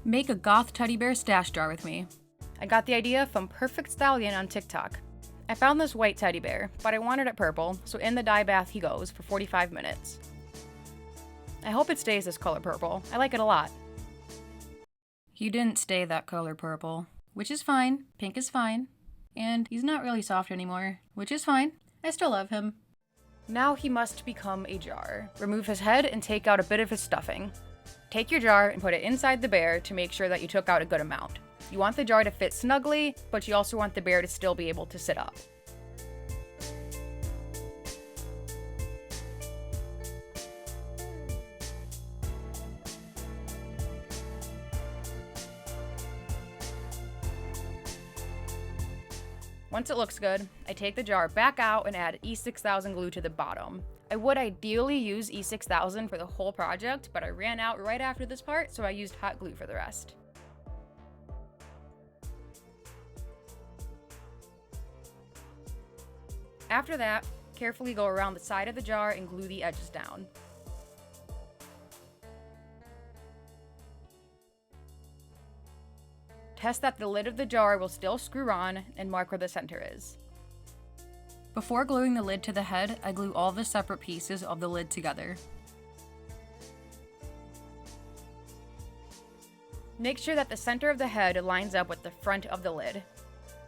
Make a goth teddy bear stash jar with me. I got the idea from Perfect Stallion on TikTok. I found this white teddy bear, but I wanted it purple, so in the dye bath he goes for 45 minutes. I hope it stays this color purple. I like it a lot. He didn't stay that color purple, which is fine. Pink is fine. And he's not really soft anymore, which is fine. I still love him. Now he must become a jar. Remove his head and take out a bit of his stuffing. Take your jar and put it inside the bear to make sure that you took out a good amount. You want the jar to fit snugly, but you also want the bear to still be able to sit up. Once it looks good, I take the jar back out and add E6000 glue to the bottom. I would ideally use E6000 for the whole project, but I ran out right after this part, so I used hot glue for the rest. After that, carefully go around the side of the jar and glue the edges down. Test that the lid of the jar will still screw on and mark where the center is. Before gluing the lid to the head, I glue all the separate pieces of the lid together. Make sure that the center of the head lines up with the front of the lid.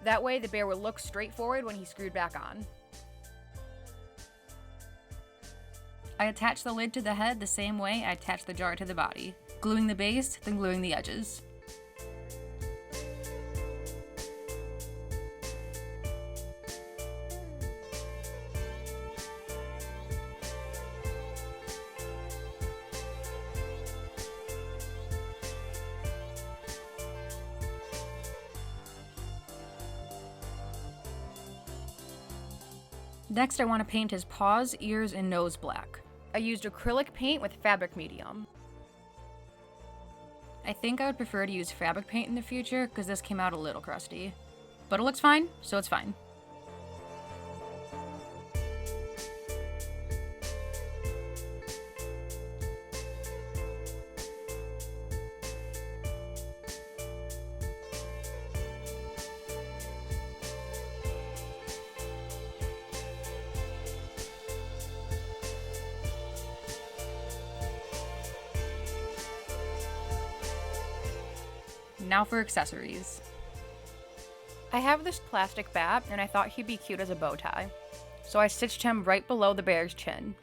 That way the bear will look straight forward when he's screwed back on. I attach the lid to the head the same way I attach the jar to the body, gluing the base, then gluing the edges. Next, I want to paint his paws, ears, and nose black. I used acrylic paint with fabric medium. I think I would prefer to use fabric paint in the future because this came out a little crusty. But it looks fine, so it's fine. Now for accessories. I have this plastic bat and I thought he'd be cute as a bow tie, so I stitched him right below the bear's chin.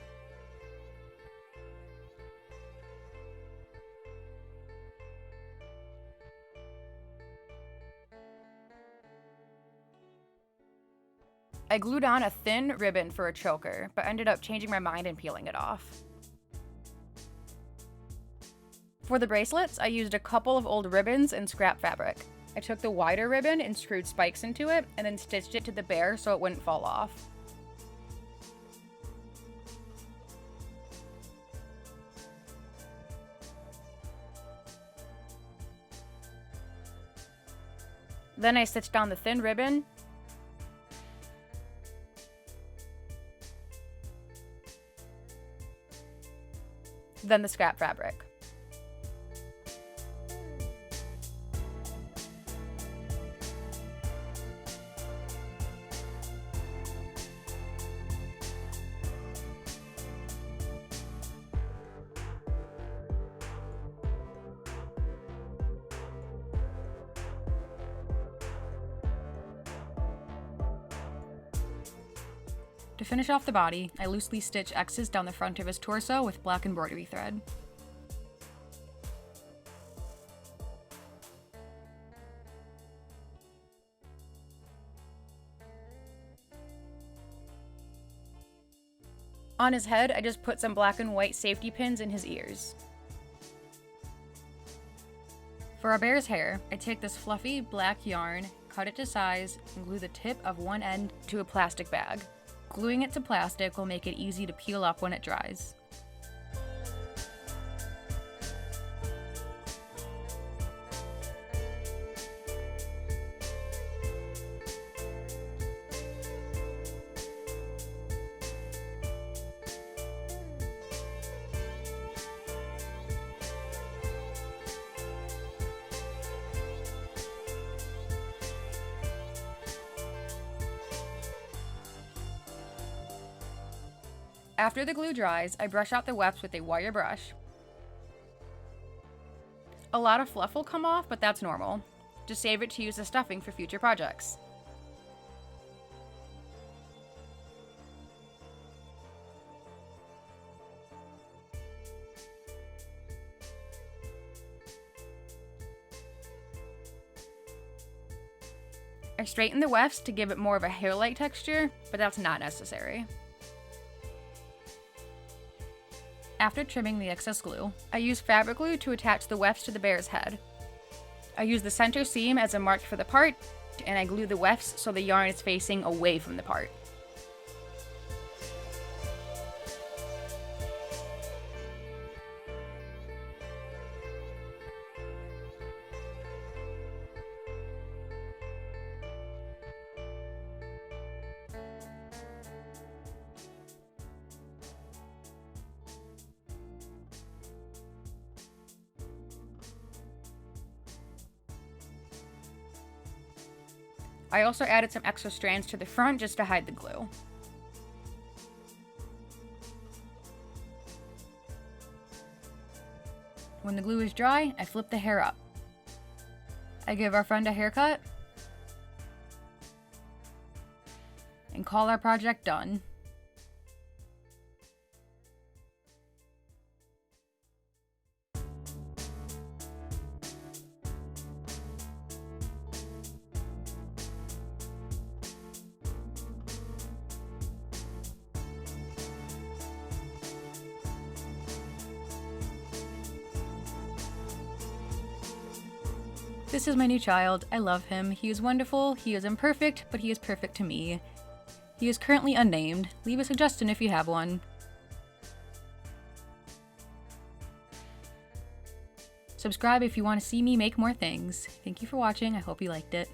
I glued on a thin ribbon for a choker, but ended up changing my mind and peeling it off. For the bracelets, I used a couple of old ribbons and scrap fabric. I took the wider ribbon and screwed spikes into it, and then stitched it to the bear so it wouldn't fall off. Then I stitched down the thin ribbon, then the scrap fabric. To finish off the body, I loosely stitch X's down the front of his torso with black embroidery thread. On his head, I just put some black and white safety pins in his ears. For our bear's hair, I take this fluffy black yarn, cut it to size, and glue the tip of one end To a plastic bag. Gluing it to plastic will make it easy to peel up when it dries. After the glue dries, I brush out the wefts with a wire brush. A lot of fluff will come off, but that's normal. Just save it to use as stuffing for future projects. I straighten the wefts to give it more of a hair-like texture, but that's not necessary. After trimming the excess glue, I use fabric glue to attach the wefts to the bear's head. I use the center seam as a mark for the part, and I glue the wefts so the yarn is facing away from the part. I also added some extra strands to the front just to hide the glue. When the glue is dry, I flip the hair up. I give our friend a haircut and call our project done. This is my new child. I love him. He is wonderful. He is imperfect, but he is perfect to me. He is currently unnamed. Leave a suggestion if you have one. Subscribe if you want to see me make more things. Thank you for watching. I hope you liked it.